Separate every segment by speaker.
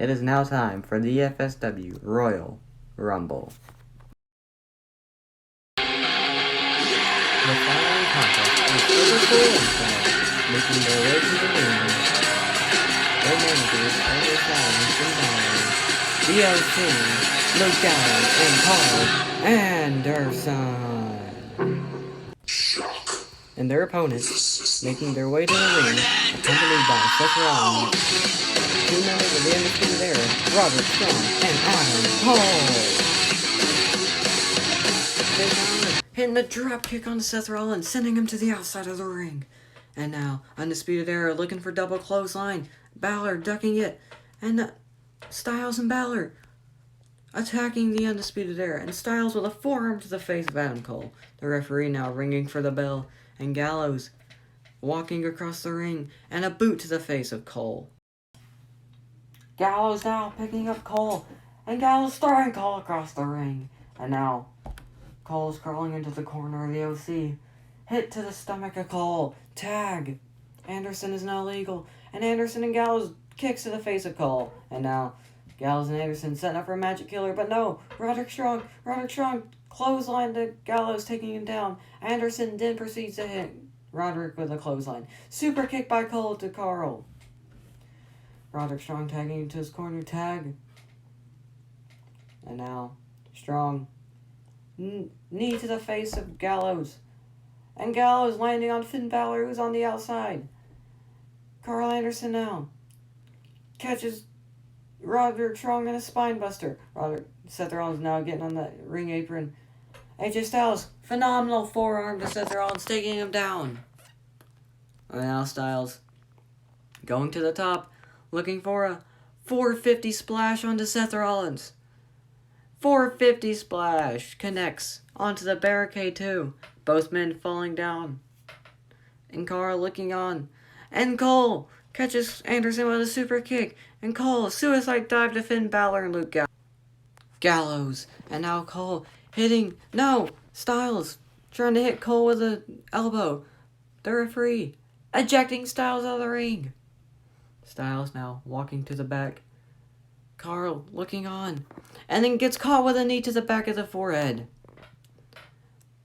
Speaker 1: It is now time for the FSW Royal Rumble. The following contest is Liverpool and Fans making their way to the ring. Their managers are their fans and Bryan, DLC, Luke Gallows, and Carl Anderson.
Speaker 2: Shock.
Speaker 1: And their opponents making their way to the ring, accompanied by Seth Rollins, two members of the Undisputed Era, Roderick Strong, and Adam Cole. Hitting the drop kick on Seth Rollins, sending him to the outside of the ring. And now, Undisputed Era looking for double clothesline. Balor ducking it. And Styles and Balor attacking the Undisputed Era. And Styles with a forearm to the face of Adam Cole. The referee now ringing for the bell. And Gallows walking across the ring. And a boot to the face of Cole. Gallows now picking up Cole. And Gallows throwing Cole across the ring. And now Cole's crawling into the corner of the OC. Hit to the stomach of Cole. Tag. Anderson is now legal. And Anderson and Gallows kicks to the face of Cole. And now Gallows and Anderson setting up for a magic killer. But no. Roderick Strong clothesline to Gallows, taking him down. Anderson then proceeds to hit Roderick with a clothesline. Super kick by Cole to Carl. Roderick Strong tagging into his corner. Tag. And now Strong knee to the face of Gallows. And Gallows landing on Finn Balor, who's on the outside. Carl Anderson now catches Roderick Strong in a spine buster. Seth Rollins now getting on the ring apron. AJ Styles, phenomenal forearm to Seth Rollins, taking him down. And now Styles going to the top, looking for a 450 splash onto Seth Rollins. 450 splash connects onto the barricade too. Both men falling down. And Carl looking on. And Cole catches Anderson with a super kick. And Cole, suicide dive to Finn Balor and Luke Gallows. And now Cole hitting. No! Styles trying to hit Cole with an elbow. The referee ejecting Styles out of the ring. Styles now walking to the back. Carl looking on. And then gets caught with a knee to the back of the forehead.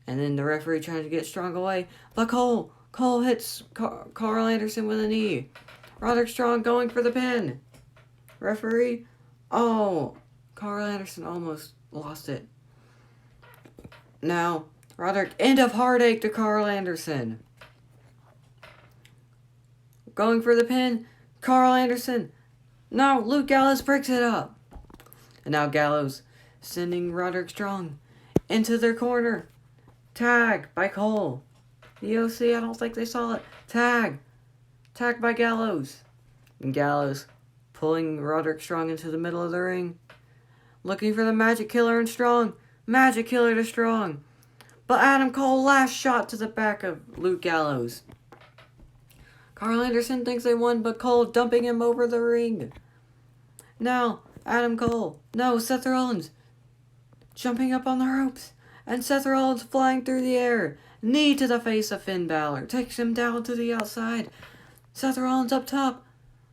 Speaker 1: And then the referee trying to get Strong away. But Cole hits Carl Anderson with a knee. Roderick Strong going for the pin. Referee. Oh, Carl Anderson almost lost it. Now, Roderick, end of heartache to Carl Anderson. Going for the pin. Carl Anderson. No, Luke Gallows breaks it up. And now Gallows sending Roderick Strong into their corner. Tag by Cole. The OC, I don't think they saw it. Tag by Gallows. And Gallows pulling Roderick Strong into the middle of the ring. Looking for the Magic Killer and Strong. Magic Killer to Strong. But Adam Cole last shot to the back of Luke Gallows. Carl Anderson thinks they won, but Cole dumping him over the ring. Now, Adam Cole. No, Seth Rollins jumping up on the ropes. And Seth Rollins flying through the air. Knee to the face of Finn Balor. Takes him down to the outside. Seth Rollins up top.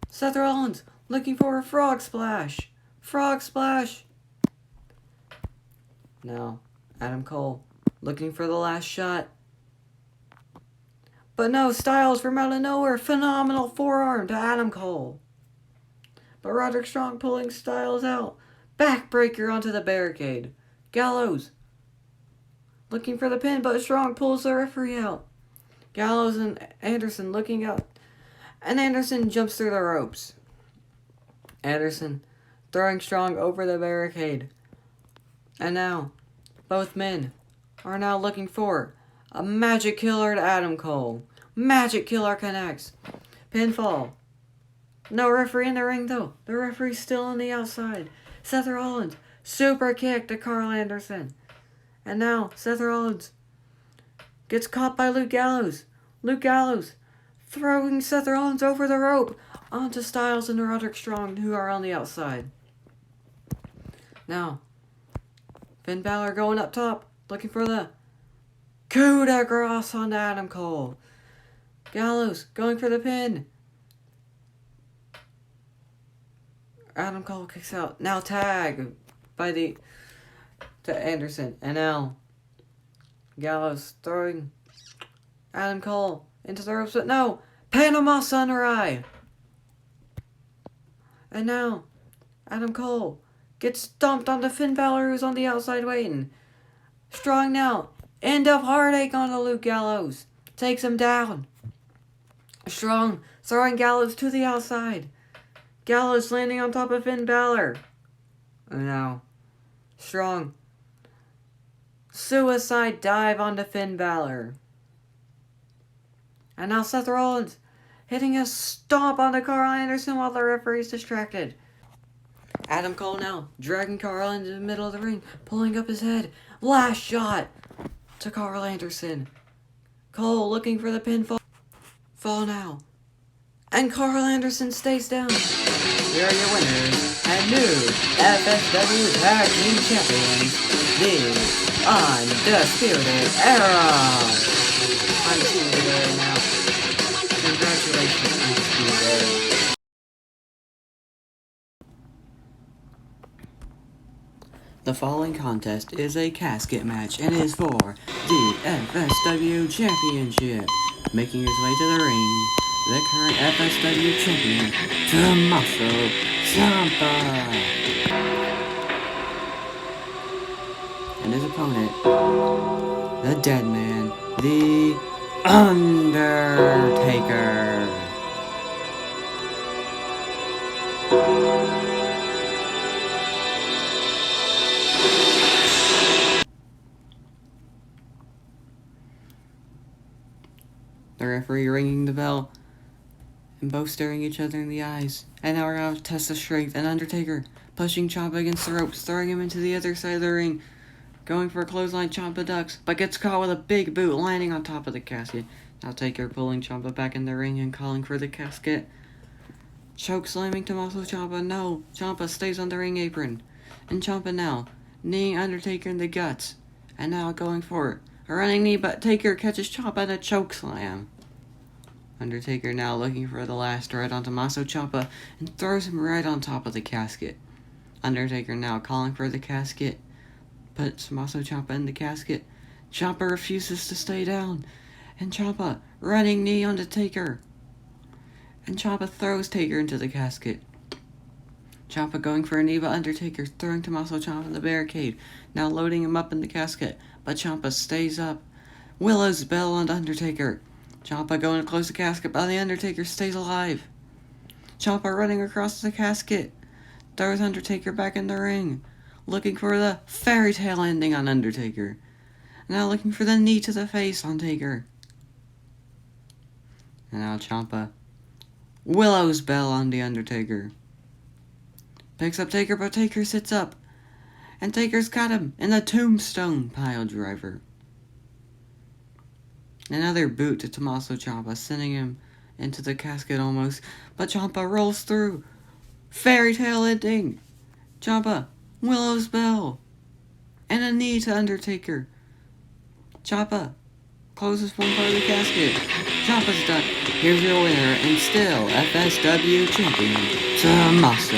Speaker 1: Seth Rollins looking for a frog splash. Frog splash. Now, Adam Cole looking for the last shot. But no, Styles from out of nowhere. Phenomenal forearm to Adam Cole. But Roderick Strong pulling Styles out. Backbreaker onto the barricade. Gallows looking for the pin, but Strong pulls the referee out. Gallows and Anderson looking out. And Anderson jumps through the ropes. Anderson throwing Strong over the barricade. And now, both men are now looking for a Magic Killer to Adam Cole. Magic Killer connects. Pinfall. No referee in the ring though. The referee's still on the outside. Seth Rollins. Super kick to Carl Anderson. And now, Seth Rollins gets caught by Luke Gallows. Luke Gallows throwing Seth Rollins over the rope onto Styles and Roderick Strong, who are on the outside. Now, Finn Balor going up top, looking for the coup de grace on Adam Cole. Gallows going for the pin. Adam Cole kicks out. Now tag to Anderson. And now Gallows throwing Adam Cole into the ropes, but no! Panama Sunrise! And now Adam Cole gets stomped onto Finn Balor, who's on the outside waiting. Strong now. End of Heartache onto Luke Gallows. Takes him down. Strong throwing Gallows to the outside. Gallows landing on top of Finn Balor. And now Strong suicide dive onto Finn Balor. And now Seth Rollins hitting a stomp onto Carl Anderson while the referee's distracted. Adam Cole now dragging Carl into the middle of the ring, pulling up his head. Last shot to Carl Anderson. Cole looking for the pinfall. Fall now. And Carl Anderson stays down. Here are your winners and new FSW Tag Team Champions, the Undisputed Era. Undisputed Era now. Congratulations, Undisputed Era. The following contest is a casket match and is for the FSW Championship. Making his way to the ring, the current FSW Champion, Tommaso Ciampa. And his opponent, the Dead Man, the Undertaker. The referee ringing the bell, and both staring each other in the eyes. And now we're going to test the strength, and Undertaker pushing Ciampa against the ropes, throwing him into the other side of the ring, going for a clothesline. Ciampa ducks, but gets caught with a big boot, landing on top of the casket. Now Taker pulling Ciampa back in the ring and calling for the casket. Choke slamming Tommaso Ciampa. No, Ciampa stays on the ring apron. And Ciampa now kneeing Undertaker in the guts. And now going for a running knee, but Taker catches Ciampa in a choke slam. Undertaker now looking for the last ride on Tommaso Ciampa and throws him right on top of the casket. Undertaker now calling for the casket. Puts Tommaso Ciampa in the casket. Ciampa refuses to stay down. And Ciampa running knee onto Taker. And Ciampa throws Taker into the casket. Ciampa going for a knee, but Undertaker throwing Tommaso Ciampa in the barricade. Now loading him up in the casket, but Ciampa stays up. Willow's bell on Undertaker. Ciampa going to close the casket, but the Undertaker stays alive. Ciampa running across the casket. Throws Undertaker back in the ring. Looking for the fairy tale ending on Undertaker. Now looking for the knee to the face on Taker. And now Ciampa. Willow's bell on the Undertaker. Picks up Taker, but Taker sits up. And Taker's got him in the tombstone pile driver. Another boot to Tommaso Ciampa, sending him into the casket almost. But Ciampa rolls through. Fairy tale ending. Ciampa, Willow's bell. And a knee to Undertaker. Ciampa closes one part of the casket. Ciampa's done. Here's your winner and still FSW Champion, Tommaso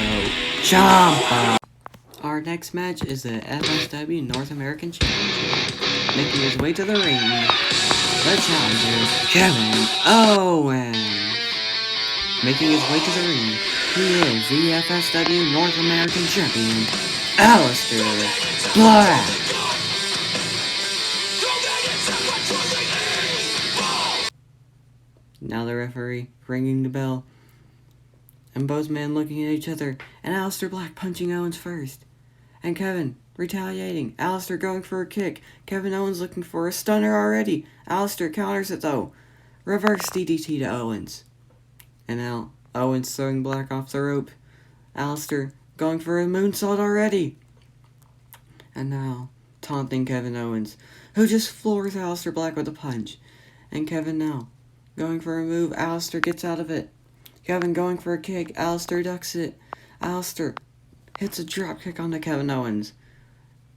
Speaker 1: Ciampa. Our next match is the FSW North American Championship. Making his way to the ring, the challenger, Kevin Owens. Making his way to the ring, he is the FSW North American Champion, Alistair Black. Now the referee ringing the bell, and both men looking at each other, and Alistair Black punching Owens first. And Kevin retaliating. Alistair going for a kick. Kevin Owens looking for a stunner already. Alistair counters it though. Reverse DDT to Owens. And now Owens throwing Black off the rope. Alistair going for a moonsault already. And now taunting Kevin Owens, who just floors Alistair Black with a punch. And Kevin now going for a move. Alistair gets out of it. Kevin going for a kick. Alistair ducks it. Alistair hits a drop kick onto Kevin Owens.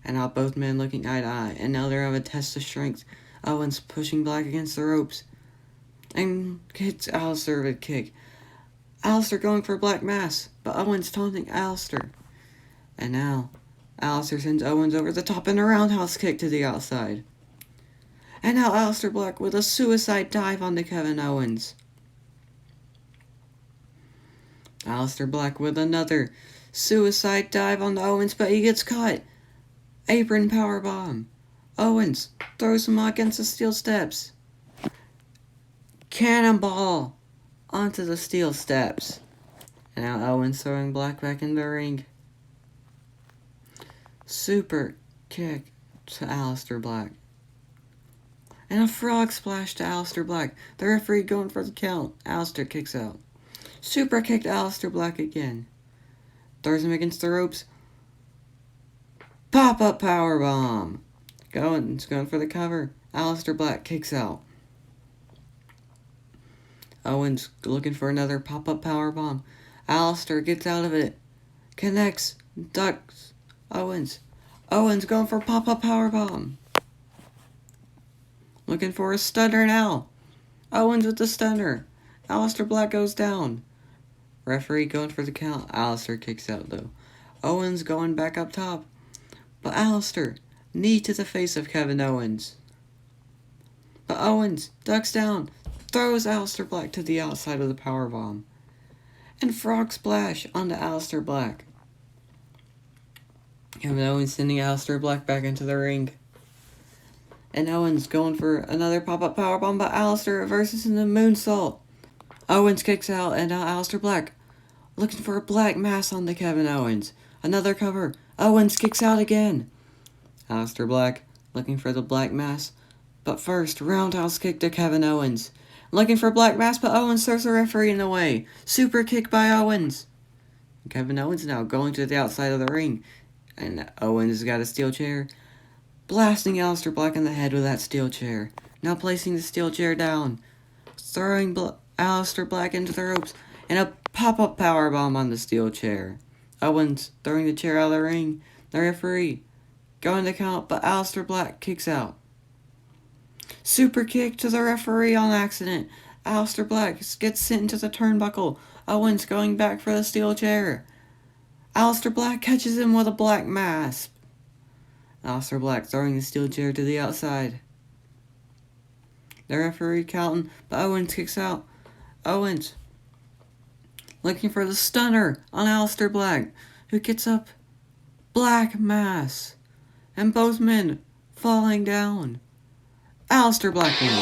Speaker 1: And now both men looking eye to eye. And now they're having a test of strength. Owens pushing Black against the ropes. And hits Alistair with a kick. Alistair going for a black mass, but Owens taunting Alistair. And now, Alistair sends Owens over the top and a roundhouse kick to the outside. And now Alistair Black with a suicide dive onto Kevin Owens. Alistair Black with another suicide dive on Owens, but he gets caught. Apron powerbomb. Owens throws him against the steel steps. Cannonball onto the steel steps. And now Owens throwing Black back in the ring. Super kick to Alistair Black. And a frog splash to Alistair Black. The referee going for the count. Alistair kicks out. Super kick to Alistair Black again. Throws him against the ropes. Pop-up powerbomb. It's going for the cover. Alistair Black kicks out. Owens looking for another pop-up powerbomb. Alistair gets out of it. Connects. Ducks. Owens going for pop-up powerbomb. Looking for a stunner now. Owens with the stunner. Alistair Black goes down. Referee going for the count. Alistair kicks out though. Owens going back up top. But Alistair, knee to the face of Kevin Owens. But Owens ducks down. Throws Alistair Black to the outside of the powerbomb. And frog splash onto Alistair Black. Kevin Owens sending Alistair Black back into the ring. And Owens going for another pop-up powerbomb, but Alistair reverses in the moonsault. Owens kicks out, and now Alistair Black looking for a black mass on the Kevin Owens. Another cover. Owens kicks out again. Alistair Black looking for the black mass, but first, roundhouse kick to Kevin Owens. Looking for black mass, but Owens throws the referee in the way. Super kick by Owens. Kevin Owens now going to the outside of the ring, and Owens has got a steel chair. Blasting Alistair Black in the head with that steel chair. Now placing the steel chair down. Throwing Alistair Black into the ropes. And a pop-up powerbomb on the steel chair. Owens throwing the chair out of the ring. The referee going to count, but Alistair Black kicks out. Super kick to the referee on accident. Alistair Black gets sent into the turnbuckle. Owens going back for the steel chair. Alistair Black catches him with a black mask. Alistair Black throwing the steel chair to the outside. The referee counting, but Owens kicks out. Owens looking for the stunner on Alistair Black, who gets up. Black mass. And both men falling down. Alistair Black wins.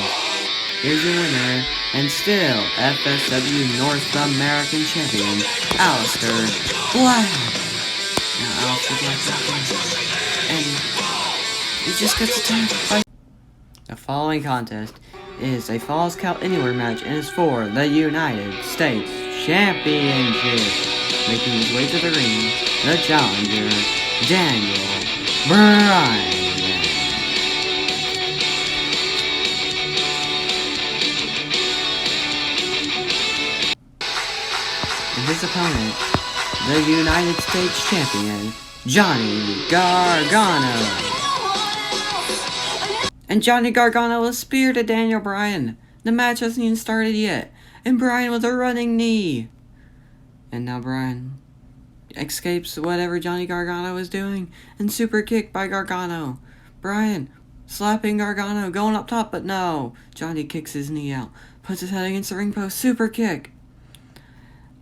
Speaker 1: Here's your winner, and still FSW North American Champion, Alistair Black. Now Alistair Black wins. And he just gets attacked by... The following contest is a Falls Count Anywhere match and is for the United States Championship. Making his way to the ring, the challenger, Daniel Bryan. And his opponent, the United States Champion, Johnny Gargano. And Johnny Gargano will spear to Daniel Bryan. The match hasn't even started yet. And Bryan with a running knee. And now Bryan escapes whatever Johnny Gargano is doing. And super kick by Gargano. Bryan slapping Gargano, going up top, but no. Johnny kicks his knee out. Puts his head against the ring post. Super kick.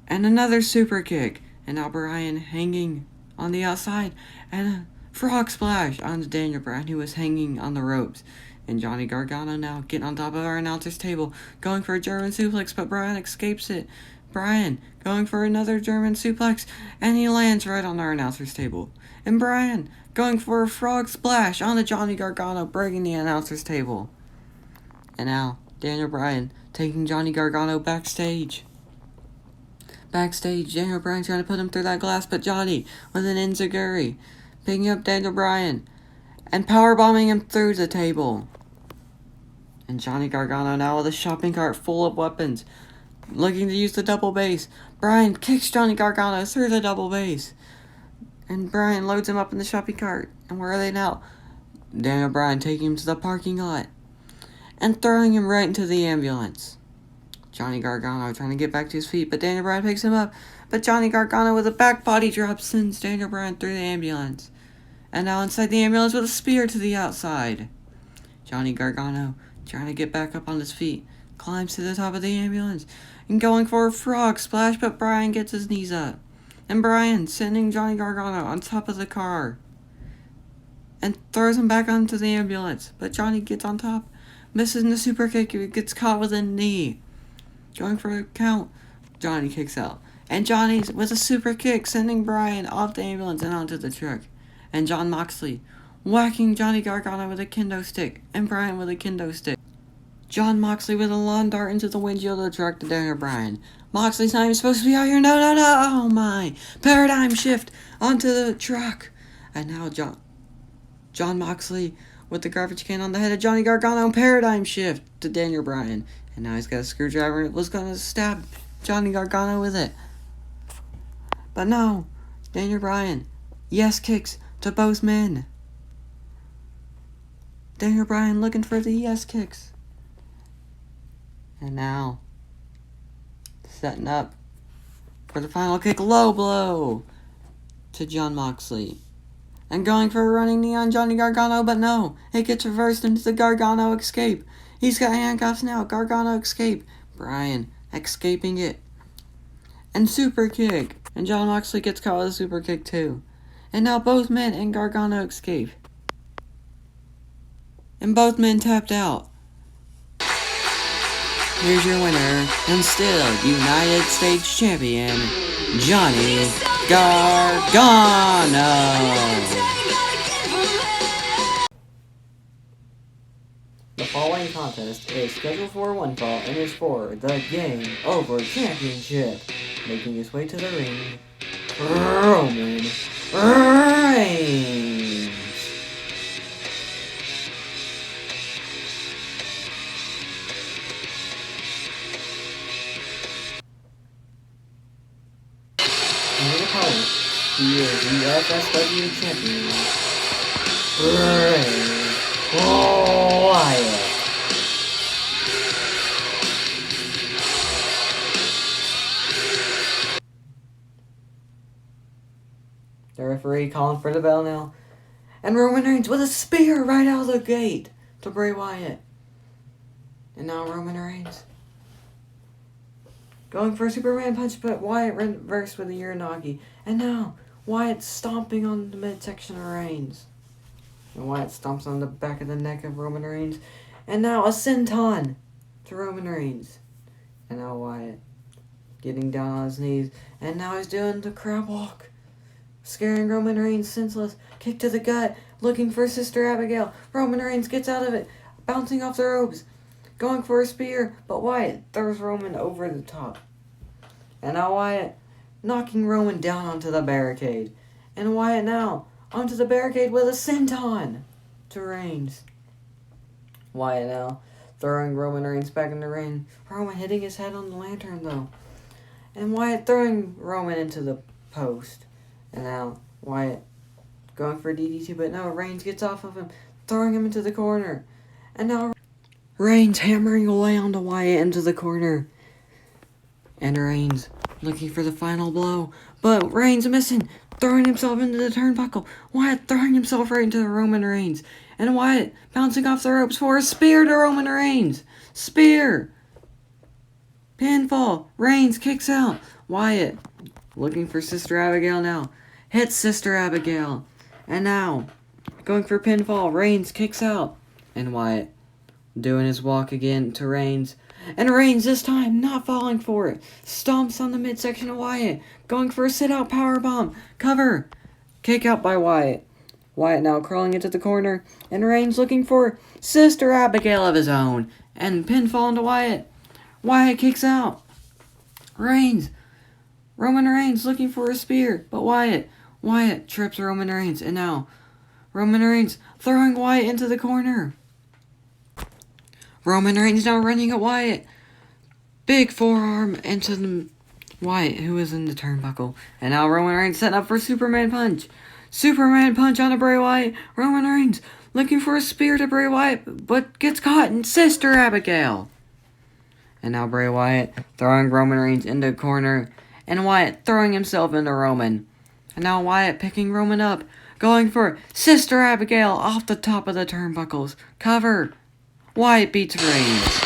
Speaker 1: And another super kick. And now Bryan hanging on the outside. And a frog splash onto Daniel Bryan, who was hanging on the ropes. And Johnny Gargano now getting on top of our announcer's table, going for a German suplex, but Bryan escapes it. Bryan going for another German suplex, and he lands right on our announcer's table. And Bryan going for a frog splash onto Johnny Gargano, breaking the announcer's table. And now Daniel Bryan taking Johnny Gargano backstage. Backstage, Daniel Bryan trying to put him through that glass, but Johnny with an enziguri, picking up Daniel Bryan and powerbombing him through the table. And Johnny Gargano now with a shopping cart full of weapons, looking to use the double base. Bryan kicks Johnny Gargano through the double base. And Bryan loads him up in the shopping cart. And where are they now? Daniel Bryan taking him to the parking lot and throwing him right into the ambulance. Johnny Gargano trying to get back to his feet, but Daniel Bryan picks him up. But Johnny Gargano with a back body drop sends Daniel Bryan through the ambulance. And now inside the ambulance with a spear to the outside. Johnny Gargano trying to get back up on his feet, climbs to the top of the ambulance and going for a frog splash, but Bryan gets his knees up. And Bryan sending Johnny Gargano on top of the car and throws him back onto the ambulance. But Johnny gets on top, misses the super kick, gets caught with a knee. Going for a count, Johnny kicks out. And Johnny's with a super kick, sending Bryan off the ambulance and onto the truck. And Jon Moxley whacking Johnny Gargano with a kendo stick, and Bryan with a kendo stick. Jon Moxley with a lawn dart into the windshield of the truck to Daniel Bryan. Moxley's not even supposed to be out here. No. Oh my. Paradigm shift onto the truck. And now Jon Moxley with the garbage can on the head of Johnny Gargano. Paradigm shift to Daniel Bryan. And now he's got a screwdriver and was going to stab Johnny Gargano with it. But no. Daniel Bryan. Yes kicks to both men. Daniel Bryan looking for the yes kicks. And now, setting up for the final kick, low blow to Jon Moxley. And going for a running knee on Johnny Gargano, but no, it gets reversed into the Gargano escape. He's got handcuffs now, Gargano escape. Bryan escaping it. And super kick. And Jon Moxley gets caught with a super kick too. And now both men and Gargano escape. And both men tapped out. Here's your winner, and still United States Champion, Johnny Gargano. The following contest is scheduled for one fall and is for the Game Over Championship. Making his way to the ring, Roman Reigns. He is the FSW Champion, Bray Wyatt. The referee calling for the bell now. And Roman Reigns with a spear right out of the gate to Bray Wyatt. And now Roman Reigns going for a Superman punch, but Wyatt reversed with a Uranagi. And now Wyatt stomping on the midsection of Reigns. And Wyatt stomps on the back of the neck of Roman Reigns. And now a senton to Roman Reigns. And now Wyatt getting down on his knees. And now he's doing the crab walk, scaring Roman Reigns senseless. Kick to the gut, looking for Sister Abigail. Roman Reigns gets out of it, bouncing off the ropes, going for a spear, but Wyatt throws Roman over the top. And now Wyatt knocking Roman down onto the barricade. And Wyatt now onto the barricade with a senton to Reigns. Wyatt now throwing Roman Reigns back in the ring. Roman hitting his head on the lantern though. And Wyatt throwing Roman into the post. And now Wyatt going for a DDT, but no, Reigns gets off of him, throwing him into the corner. And now Reigns hammering away onto Wyatt into the corner. And Reigns looking for the final blow, but Reigns missing, throwing himself into the turnbuckle. Wyatt throwing himself right into Roman Reigns. And Wyatt bouncing off the ropes for a spear to Roman Reigns. Spear. Pinfall. Reigns kicks out. Wyatt looking for Sister Abigail now. Hits Sister Abigail. And now going for pinfall. Reigns kicks out. And Wyatt doing his walk again to Reigns. And Reigns this time not falling for it. Stomps on the midsection of Wyatt. Going for a sit-out powerbomb. Cover. Kick out by Wyatt. Wyatt now crawling into the corner. And Reigns looking for Sister Abigail of his own. And pinfall into Wyatt. Wyatt kicks out. Roman Reigns looking for a spear. But Wyatt trips Roman Reigns. And now Roman Reigns throwing Wyatt into the corner. Roman Reigns now running at Wyatt. Big forearm into the Wyatt, who is in the turnbuckle. And now Roman Reigns setting up for Superman punch. Superman punch on a Bray Wyatt. Roman Reigns looking for a spear to Bray Wyatt, but gets caught in Sister Abigail. And now Bray Wyatt throwing Roman Reigns into a corner. And Wyatt throwing himself into Roman. And now Wyatt picking Roman up. Going for Sister Abigail off the top of the turnbuckles. Cover. Wyatt beats Reigns.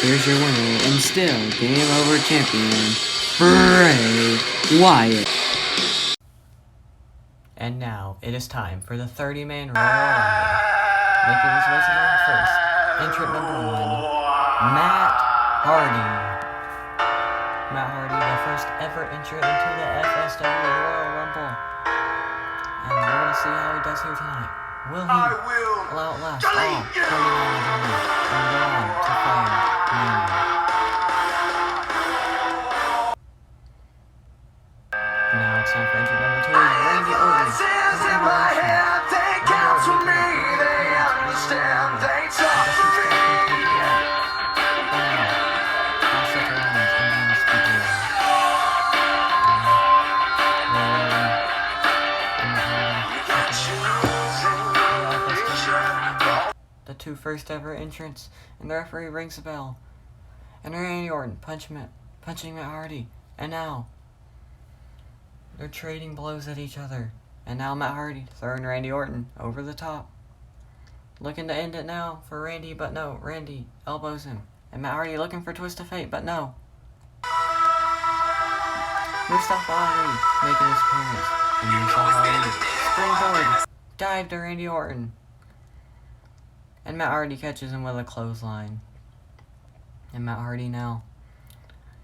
Speaker 1: Here's your winner and still Game Over champion, Bray Wyatt. And now it is time for the 30-man Royal Rumble. Making his way to the first, entrant number 1, Matt Hardy. Matt Hardy, the first ever entrant into the FSW Royal Rumble. And we're going to see how he does here tonight. Will he outlast all 29 enemies and go on to fire Mania? Now it's time for entrant number 2, Randy Orton. The 2 first ever entrants, and the referee rings the bell. And Randy Orton punching Matt Hardy. And now they're trading blows at each other. And now Matt Hardy throwing Randy Orton over the top. Looking to end it now for Randy, but no. Randy elbows him. And Matt Hardy looking for Twist of Fate, but no. Mustafa Ali making his appearance. And Mustafa Ali springboard dive to Randy Orton. And Matt Hardy catches him with a clothesline. And Matt Hardy now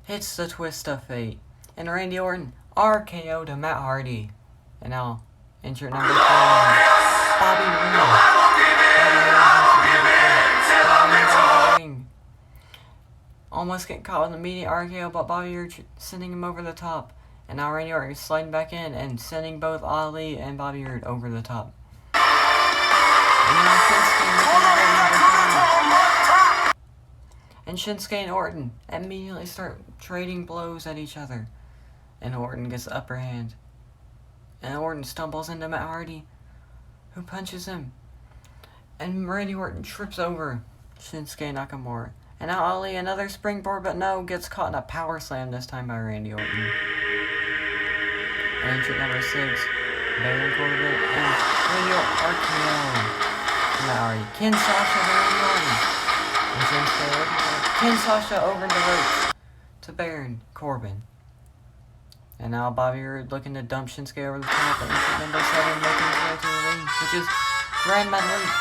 Speaker 1: hits the Twist of Fate. And Randy Orton RKO to Matt Hardy. And now, entrant number 4, Bobby Roode. Almost getting caught with an immediate RKO, but Bobby Roode sending him over the top. And now Randy Orton is sliding back in and sending both Ali and Bobby Roode over the top. And Shinsuke and Orton immediately start trading blows at each other. And Orton gets the upper hand. And Orton stumbles into Matt Hardy, who punches him. And Randy Orton trips over Shinsuke Nakamura. And now Ali, another springboard, but no, gets caught in a power slam this time by Randy Orton. And entrant number 6, Baron Corbin and Randy Orton RKO. Matt Hardy, Ken Sasha to Randy Orton. And Shinsuke looking for Ken Sasha over the ropes to Baron Corbin. And now Bobby Roode looking to dump Shinsuke over the top. And entrant number 7 making his way to the ring, which is Grand Metalik,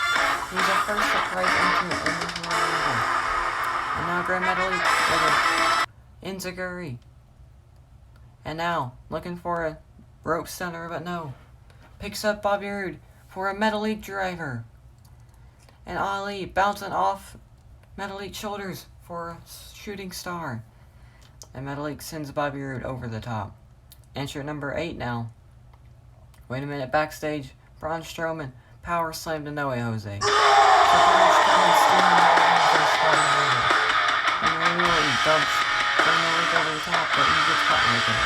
Speaker 1: who's the first surprise entrant in this Royal Rumble. And now Grand Metalik with Enziguri. And now looking for a rope stunner, but no. Picks up Bobby Roode for a Metalik driver. And Ali bouncing off Metalik's shoulders for a shooting star. And Metalik sends Bobby Roode over the top. Entrant number 8 now. Wait a minute, backstage, Braun Strowman power slam to Noe Jose. And Randy Orton dumps Metalik over the top, but he gets caught like it.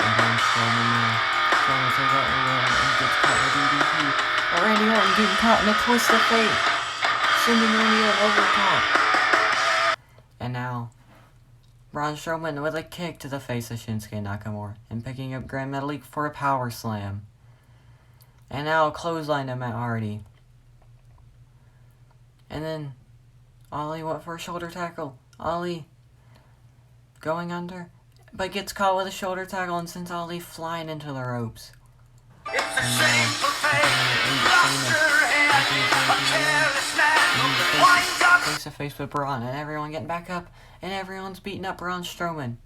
Speaker 1: And Braun Strowman takes out Randy Orton and gets caught with DDT. But Randy Orton getting caught in a Twist of Fate, sending Randy Orton over the top. And now Braun Strowman with a kick to the face of Shinsuke Nakamura and picking up Grand Metalik for a power slam. And now a clothesline to Matt Hardy. And then Ali went for a shoulder tackle. Ali going under, but gets caught with a shoulder tackle and sends Ali flying into the ropes. It's a shame for face to face with Braun, and everyone getting back up, and everyone's beating up Braun Strowman.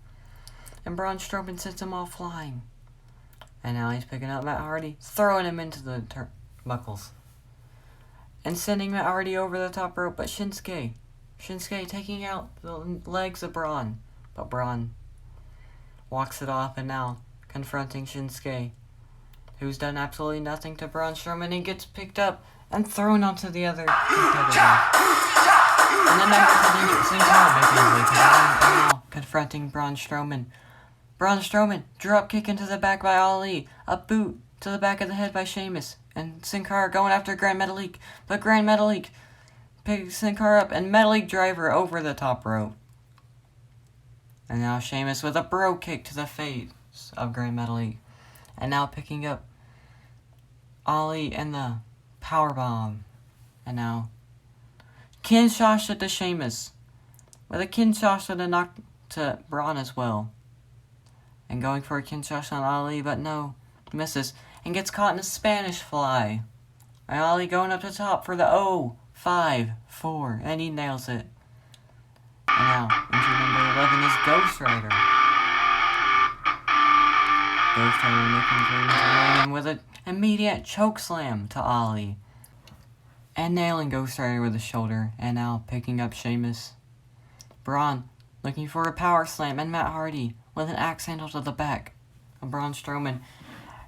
Speaker 1: And Braun Strowman sends him all flying. And now he's picking up Matt Hardy, throwing him into the turnbuckles. And sending Matt Hardy over the top rope, but Shinsuke taking out the legs of Braun. But Braun walks it off, and now confronting Shinsuke, who's done absolutely nothing to Braun Strowman, and gets picked up and thrown onto the other competitor. And then members of the same time making his way to the ring, and now confronting Braun Strowman. Braun Strowman, drop kick into the back by Ali, a boot to the back of the head by Sheamus, and Sin Cara going after Grand Metalik, but Grand Metalik picks the car up and Metal League driver over the top rope. And now Sheamus with a bro kick to the face of Grand Metalik. And now picking up Ali and the powerbomb. And now Kinshasa to Sheamus. With a Kinshasa to knock to Braun as well. And going for a Kinshasa on Ali, but no. Misses. And gets caught in a Spanish fly. And Ali going up to top for the 0-5-4. And he nails it. And now, entry number 11 is Ghost Rider. Ghost Rider making his way into the ring with an immediate choke slam to Ali. And nailing Ghost Rider with a shoulder. And now picking up Sheamus. Braun looking for a power slam. And Matt Hardy with an axe handle to the back of Braun Strowman.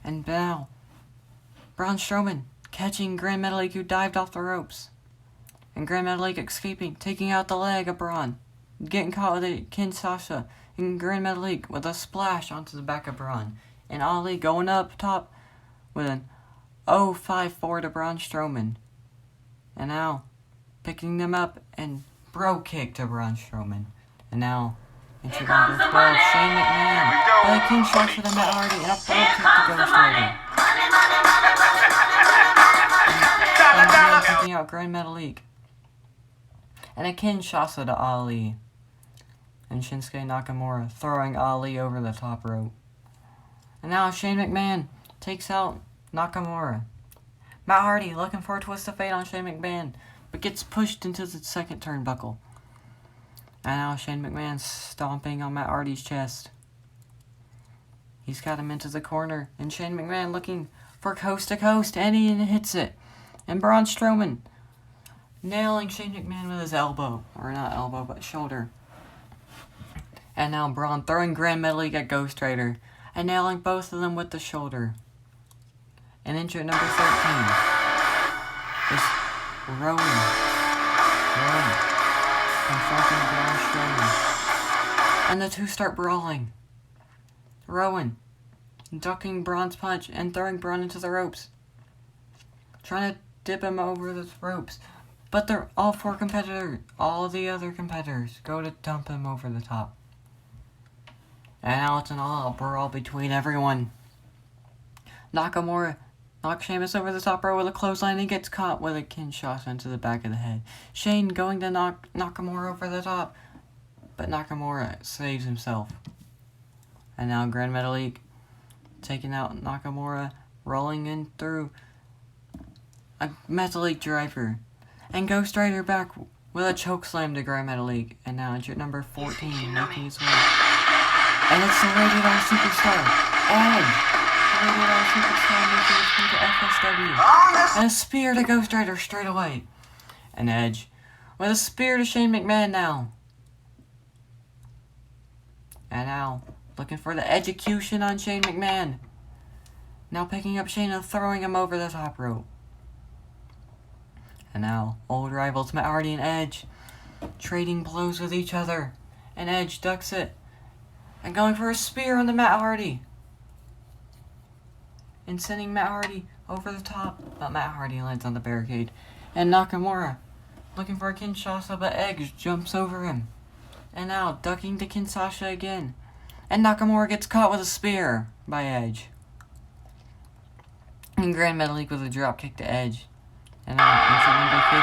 Speaker 1: And now, Braun Strowman catching Grand Metalik, who dived off the ropes. And Grand Metalik escaping, taking out the leg of Braun. Getting caught with a Kinshasa. And Grand Metalik with a splash onto the back of Braun. And Ali going up top with an 0-5-4 to Braun Strowman. And now, picking them up and bro kick to Braun Strowman. And now, into number 12, Shane McMahon. By a Kinshasa to Matt Hardy and a bro kick to Ghost Rider. And picking out Grand Metalik. And a Kinshasa to Ali. And Shinsuke Nakamura throwing Ali over the top rope. And now Shane McMahon takes out Nakamura. Matt Hardy looking for a twist of fate on Shane McMahon, but gets pushed into the second turnbuckle. And now Shane McMahon stomping on Matt Hardy's chest. He's got him into the corner. And Shane McMahon looking for coast to coast, and he hits it. And Braun Strowman nailing Shane McMahon with his elbow. Or not elbow, but shoulder. And now Braun throwing Grand Metalik at Ghost Rider. And nailing both of them with the shoulder. And injured number 13 is Rowan. Confronting Braun Strowman. And the two start brawling. Rowan ducking Braun's punch and throwing Braun into the ropes. Trying to dip him over the ropes. But they're all the other competitors go to dump him over the top. And now it's an all-out brawl between everyone. Nakamura knocks Sheamus over the top rope with a clothesline and gets caught with a Kinshasa into the back of the head. Shane going to knock Nakamura over the top, but Nakamura saves himself. And now Grand Metalik taking out Nakamura, rolling in through a Metalik driver. And Ghost Rider back with a chokeslam to Grand Metalik. And now injured number 14 making his way. And it's the Rated R Superstar, Edge. The Rated R Superstar making his way to FSW. And a spear to Ghost Rider straight away. And Edge with a spear to Shane McMahon now. And now looking for the execution on Shane McMahon. Now picking up Shane and throwing him over the top rope. And now old rivals Matt Hardy and Edge trading blows with each other. And Edge ducks it. And going for a spear on the Matt Hardy. And sending Matt Hardy over the top. But Matt Hardy lands on the barricade. And Nakamura looking for a Kinshasa, but Edge jumps over him. And now ducking to Kinshasa again. And Nakamura gets caught with a spear by Edge. And Grand Metalik with a drop kick to Edge. And now entry number 15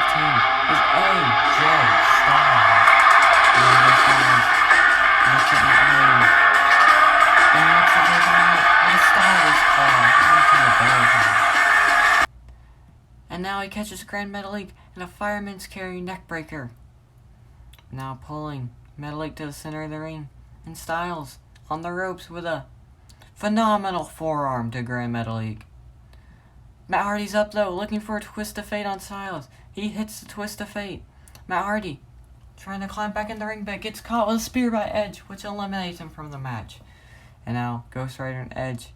Speaker 1: is AJ Styles. AJ Styles looks at Matt Hardy. And looks at him out. And Styles falls into the barricade. And now he catches Grand Metalik in a fireman's carry neckbreaker. Now pulling Metalik to the center of the ring. And Styles on the ropes with a phenomenal forearm to Grand Metalik. Matt Hardy's up though, looking for a twist of fate on Styles. He hits the twist of fate. Matt Hardy trying to climb back in the ring, but gets caught with a spear by Edge, which eliminates him from the match. And now Ghost Rider and Edge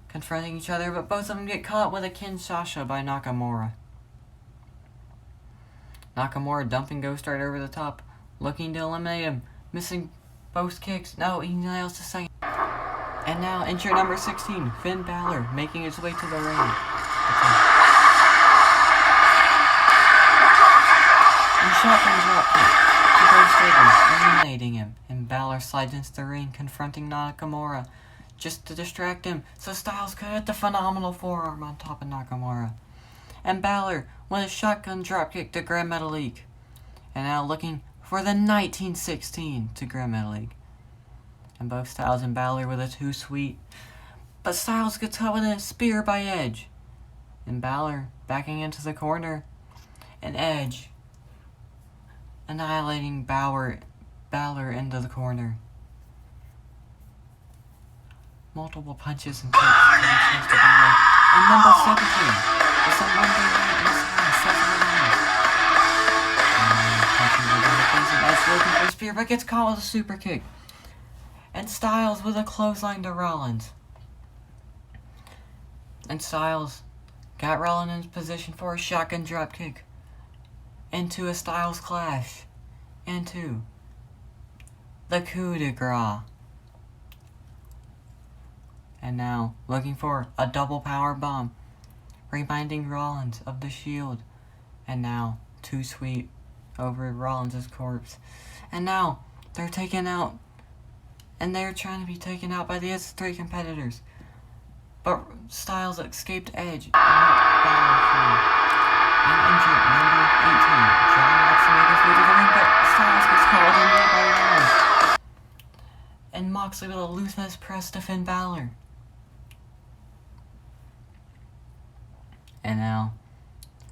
Speaker 1: confronting each other, but both of them get caught with a Kinshasa by Nakamura. Nakamura dumping Ghost Rider over the top, looking to eliminate him, missing both kicks. No, he nails the second. And now injured number 16, Finn Balor, making his way to the ring. And now, entry number 15 is Edge. And now Edge with a spear to Ghost Rider. And now Ghost Rider and Edge confronting each other, but both of them get caught with a Kinshasa by Nakamura. Nakamura dumping Ghost Rider over the top, looking to eliminate him, missing both kicks. No, he nails the second. And now injured number 16, Finn Balor, making his way to the ring. And now shotgun dropkick to Ghost Rider, eliminating him. And Balor slides into the ring, confronting Nakamura, just to distract him, so Styles could hit the phenomenal forearm on top of Nakamura. And Balor with a shotgun dropkick to Grand Metalik. And now looking for the 1916 to Grand Metalik. And both Styles and Balor with a too sweet. But Styles gets caught with a spear by Edge. And Balor backing into the corner. And Edge annihilating Balor into the corner. Multiple punches and kicks to the chest of Balor. And number 17 is a Monday Night Messiah, Seth Rollins. Punching the face of Edge looking for a spear, but gets caught with a super kick. And Styles with a clothesline to Rollins. And Styles got Rollins in position for a shotgun dropkick. Into a Styles clash. Into the coup de grace. And now, looking for a double power bomb, reminding Rollins of the Shield. And now, too sweet over Rollins' corpse. And now, they're taken out. And they're trying to be taken out by the other three competitors. But Styles escaped Edge. And injured number 18. John Moxley makes his way to the ring, but Styles gets called in by Rollins. And Moxley with a loose miss press to Finn Balor. And now,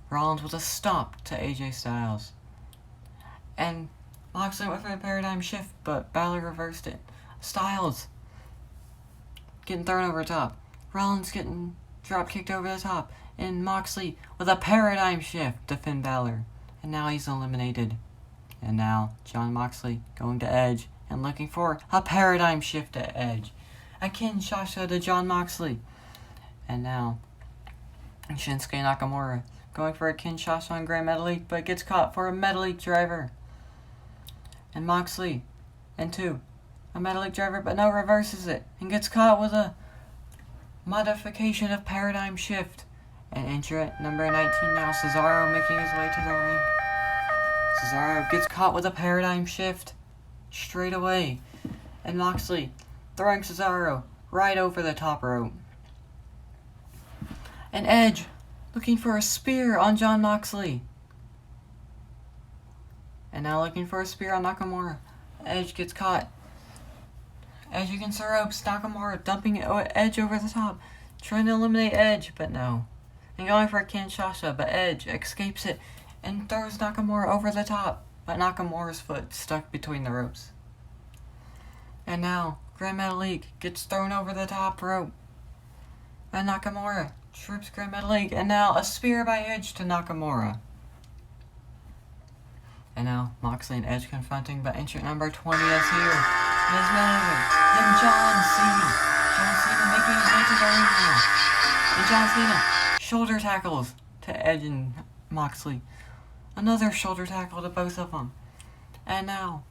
Speaker 1: Rollins with a stomp to AJ Styles. And Moxley went for a paradigm shift, but Balor reversed it. Styles getting thrown over the top. Rollins getting drop kicked over the top. And Moxley with a paradigm shift to Finn Balor. And now he's eliminated. And now, Jon Moxley going to Edge and looking for a paradigm shift to Edge. A Kinshasa to Jon Moxley. And now, Shinsuke Nakamura going for a Kinshasa on Grand Metalik, but gets caught for a Metalik driver. And Moxley into a Metalik driver, but no, reverses it and gets caught with a modification of paradigm shift. And entrant number 19 now, Cesaro making his way to the ring. Cesaro gets caught with a paradigm shift straight away. And Moxley throwing Cesaro right over the top rope. And Edge looking for a spear on Jon Moxley. And now looking for a spear on Nakamura. Edge gets caught. Edge against the ropes. Nakamura dumping Edge over the top. Trying to eliminate Edge, but no. And going for a Kinshasa, but Edge escapes it and throws Nakamura over the top. But Nakamura's foot stuck between the ropes. And now, Grand Metalik gets thrown over the top rope. And Nakamura trips Grand Metalik, and now a spear by Edge to Nakamura. And now Moxley and Edge confronting, but entrant number 20 is here. And his manager, and John Cena. John Cena making his way to the ring now. And John Cena shoulder tackles to Edge and Moxley. Another shoulder tackle to both of them. And now,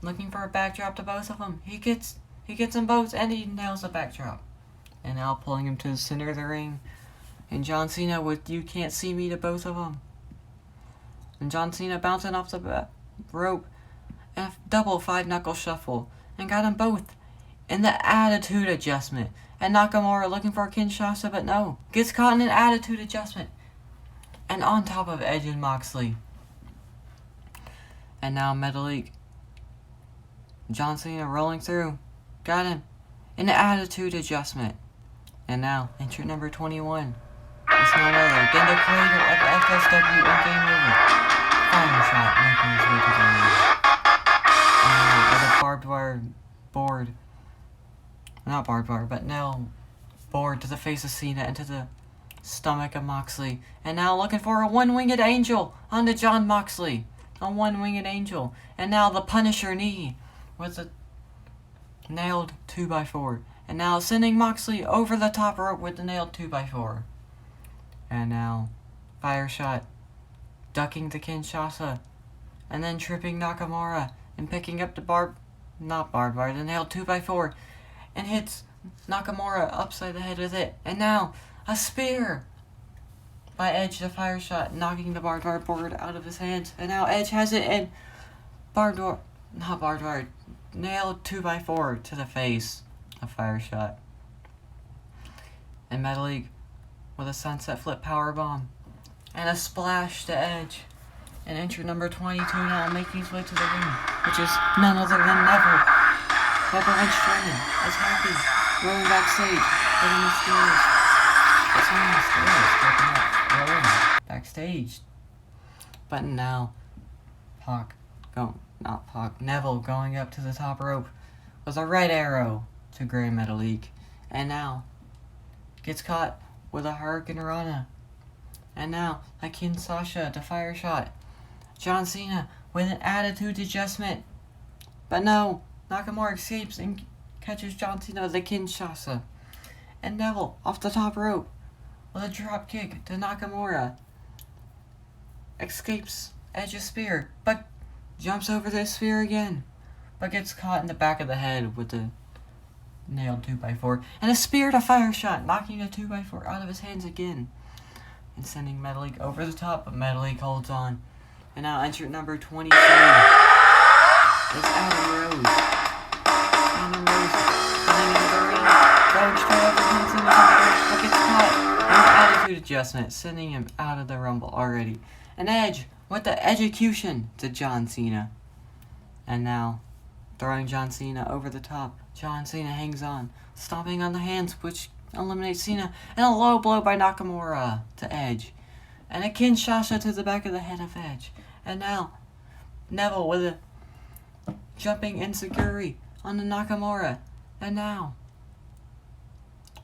Speaker 1: looking for a backdrop to both of them. He gets them both, and he nails the backdrop. And now pulling him to the center of the ring. And John Cena with "You Can't See Me" to both of them. And John Cena bouncing off the rope. And a double 5-knuckle shuffle. And got them both in the attitude adjustment. And Nakamura looking for a Kinshasa, but no. Gets caught in an attitude adjustment. And on top of Edge and Moxley. And now Metalik. John Cena rolling through. Got him in an attitude adjustment. And now, entrant number 21. It's none other than the creator of FSW and Game Over. Fire shot making his way to the ring. And now with a barbed wire board. Not barbed wire, but nail board to the face of Cena and to the stomach of Moxley. And now looking for a one-winged angel onto Jon Moxley. A one-winged angel. And now the Punisher knee with a nailed 2x4. And now sending Moxley over the top rope with the nailed 2x4. And now, fire shot, ducking the Kinshasa, and then tripping Nakamura, and picking up the the nailed 2x4, and hits Nakamura upside the head with it. And now, a spear by Edge, the fire shot, knocking the barbed wire board out of his hands. And now Edge has it in nailed 2x4 to the face. A fire shot. And Metalik with a sunset flip powerbomb. And a splash to Edge. And entry number 22 now making his way to the ring, which is none other than Neville. Neville and Strowman as happy, rolling backstage, hitting the stairs. It's on the stairs, stepping up, rolling backstage. But now, Neville going up to the top rope with a red arrow to Great Metalik. And now, gets caught with a Hurricane Rana. And now, like Kinshasa, the fire shot. John Cena with an attitude adjustment. But no, Nakamura escapes and catches John Cena with the Kinshasa. And Neville off the top rope with a drop kick to Nakamura. Escapes Edge's spear, but jumps over the spear again. But gets caught in the back of the head with the nailed 2x4. And a spear to fire shot, knocking a 2x4 out of his hands again. And sending Metalik over the top, but Metalik holds on. And now entrant number 27 is Adam Rose. Adam Rose running into the ring, going straight up against him, but gets caught. And an attitude adjustment, sending him out of the Rumble already. And Edge with the execution to John Cena. And now, throwing John Cena over the top. John Cena hangs on, stomping on the hands, which eliminates Cena. And a low blow by Nakamura to Edge. And a Kinshasa to the back of the head of Edge. And now, Neville with a jumping enziguri on the Nakamura. And now,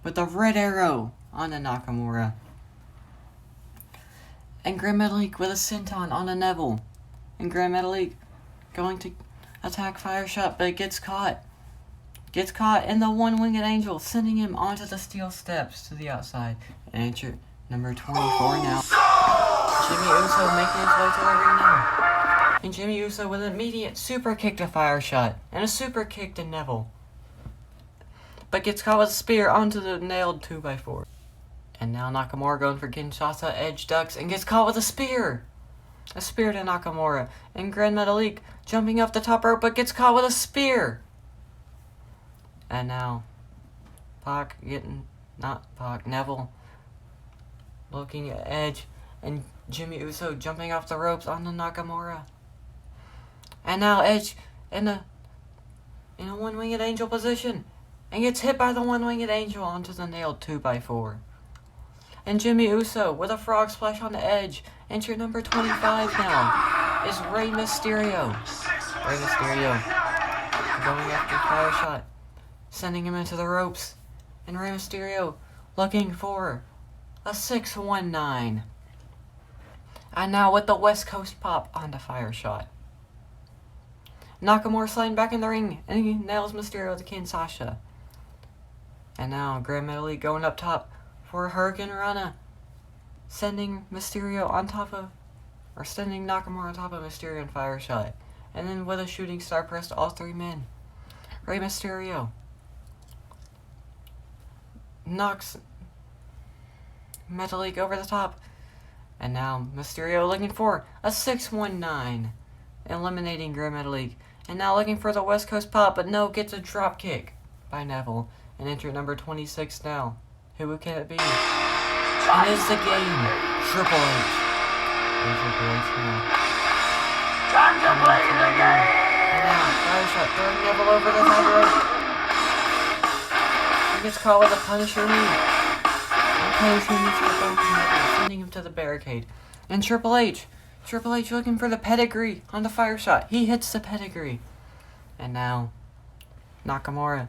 Speaker 1: with the red arrow on the Nakamura. And Great Metalik with a senton on the Neville. And Great Metalik going to attack fire shot, but it gets caught. Gets caught in the one-winged angel, sending him onto the steel steps to the outside. And enter number 24 now. Jimmy Uso making his way to the ring now. And Jimmy Uso with an immediate super kick to fire shot. And a super kick to Neville. But gets caught with a spear onto the nailed 2x4. And now Nakamura going for Kinshasa. Edge ducks and gets caught with a spear. A spear to Nakamura. And Grand Metalik jumping off the top rope but gets caught with a spear. And now Neville looking at Edge. And Jimmy Uso jumping off the ropes on the Nakamura. And now Edge in a one-winged angel position. And gets hit by the one-winged angel onto the nailed 2x4. And Jimmy Uso with a frog splash on the Edge. Entry number 25 now is Rey Mysterio. Rey Mysterio going after fire shot, sending him into the ropes. And Rey Mysterio looking for a 619. And now with the West Coast pop on the fire shot. Nakamura sliding back in the ring, and he nails Mysterio with the Kinshasa. And now Grand Metalik going up top for a Hurricane Rana, sending Nakamura on top of Mysterio and fire shot. And then with a shooting star press to all three men. Rey Mysterio knocks Metalik over the top. And now Mysterio looking for a 619, eliminating Grand Metalik. And now looking for the West Coast pop, but no, gets a drop kick by Neville. And enter number 26 now. Who can it be? It is the game. Triple H. And Triple H now. Time to play the game! And now, fire shot, throwing Neville over the top rope. He gets caught with a Punisher knee. And Punisher knee to the bone from Neville, sending him to the barricade. And Triple H looking for the pedigree on the fire shot. He hits the pedigree. And now, Nakamura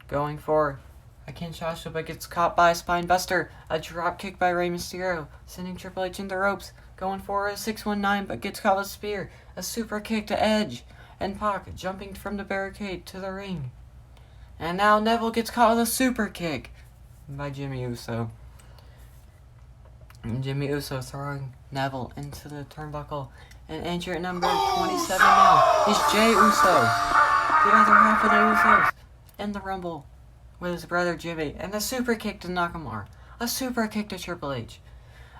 Speaker 1: going for a Kinshasa, but gets caught by a spine buster. A drop kick by Rey Mysterio, sending Triple H in the ropes. Going for a 619, but gets caught with a spear. A super kick to Edge. And Pac jumping from the barricade to the ring. And now Neville gets caught with a super kick by Jimmy Uso. And Jimmy Uso throwing Neville into the turnbuckle. And entrant number 27 now is Jey Uso. The other half of the Usos in the Rumble with his brother Jimmy. And a super kick to Nakamura. A super kick to Triple H.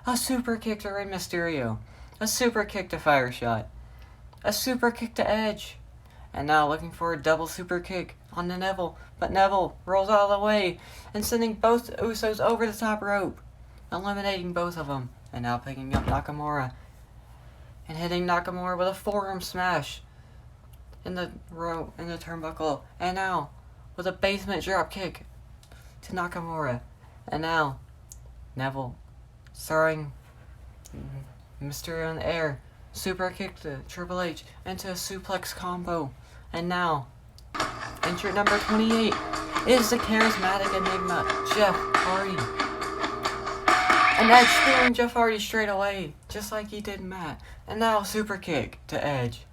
Speaker 1: A super kick to Rey Mysterio. A super kick to Fireshot. A super kick to Edge. And now looking for a double super kick on the Neville. But Neville rolls out of the way and sending both Usos over the top rope. Eliminating both of them. And now picking up Nakamura. And hitting Nakamura with a forearm smash. In the turnbuckle. And now with a basement drop kick to Nakamura. And now Neville throwing Mysterio in the air. Super kick to Triple H into a suplex combo. And now, entrant number 28 is the charismatic enigma, Jeff Hardy. And Edge spearing Jeff Hardy straight away, just like he did Matt. And now, super kick to Edge.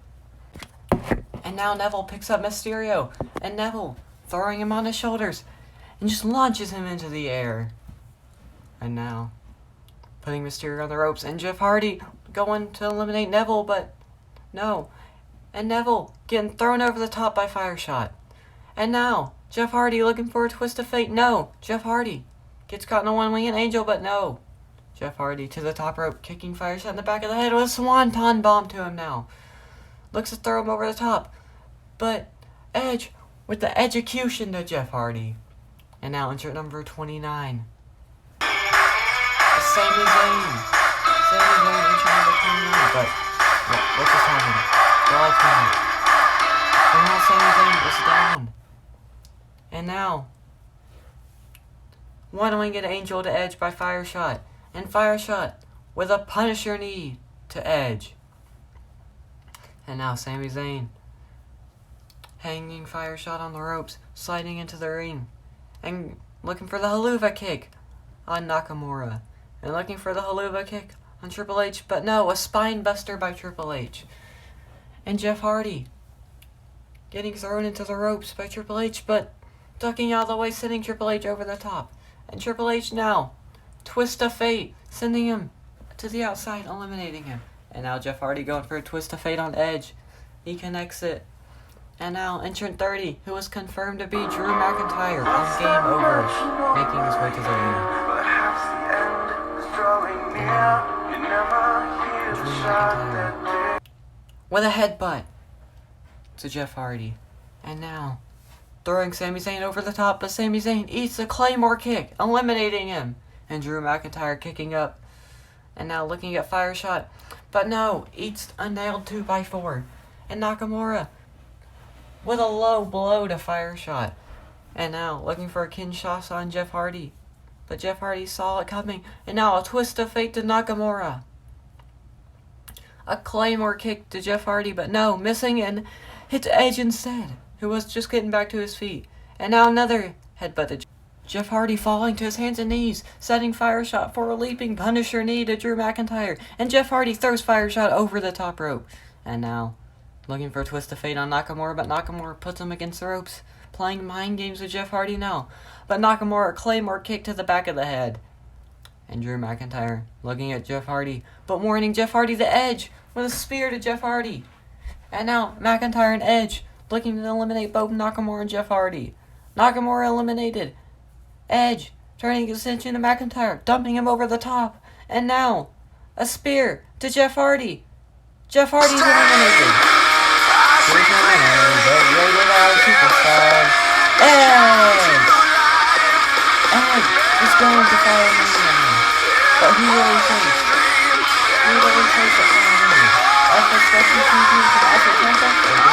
Speaker 1: And now Neville picks up Mysterio. And Neville throwing him on his shoulders and just launches him into the air. And now, putting Mysterio on the ropes. And Jeff Hardy going to eliminate Neville, but no. And Neville getting thrown over the top by Fireshot. And now, Jeff Hardy looking for a twist of fate. No. Jeff Hardy gets caught in a one-winged angel, but no. Jeff Hardy to the top rope, kicking Fireshot in the back of the head with a swanton bomb to him now. Looks to throw him over the top. But Edge with the execution to Jeff Hardy. And now entrant number 29. Sami Zayn. Sami Zayn entrant number 29. But what just happened? The lights went out. And now Sami Zayn is down. And now one-winged angel to Edge by Fireshot. And Fireshot with a Punisher knee to Edge. And now Sami Zayn hanging Fireshot on the ropes, sliding into the ring, and looking for the Haluva kick on Nakamura. And looking for the Haluva kick on Triple H, but no, a spine buster by Triple H. And Jeff Hardy getting thrown into the ropes by Triple H, but ducking out of the way, sending Triple H over the top. And Triple H now, twist of fate, sending him to the outside, eliminating him. And now Jeff Hardy going for a twist of fate on Edge. He connects it. And now entrant 30, who was confirmed to be Drew McIntyre on Game Over, making his way to the ring. Drew McIntyre with a headbutt to Jeff Hardy. And now throwing Sami Zayn over the top, but Sami Zayn eats a Claymore kick, eliminating him. And Drew McIntyre kicking up. And now looking at Fireshot, but no, eats a nailed 2x4. And Nakamura with a low blow to Fireshot. And now looking for a Kinshasa on Jeff Hardy. But Jeff Hardy saw it coming. And now a twist of fate to Nakamura. A Claymore kick to Jeff Hardy, but no, missing and hits Edge instead, who was just getting back to his feet. And now another headbutt to Jeff Hardy, falling to his hands and knees, setting Fireshot for a leaping Punisher knee to Drew McIntyre. And Jeff Hardy throws Fireshot over the top rope. And now looking for a twist of fate on Nakamura, but Nakamura puts him against the ropes, playing mind games with Jeff Hardy now. But Nakamura, a Claymore kick to the back of the head. And Drew McIntyre looking at Jeff Hardy, but warning Jeff Hardy the Edge with a spear to Jeff Hardy. And now McIntyre and Edge looking to eliminate both Nakamura and Jeff Hardy. Nakamura eliminated. Edge turning his attention to McIntyre, dumping him over the top. And now a spear to Jeff Hardy. Jeff Hardy's eliminated. Here's your winner, the Rated R Superstar, Edge. Edge is going to follow me. But who will he face? Who will he face at FSW Champions, Tommaso Ciampa, or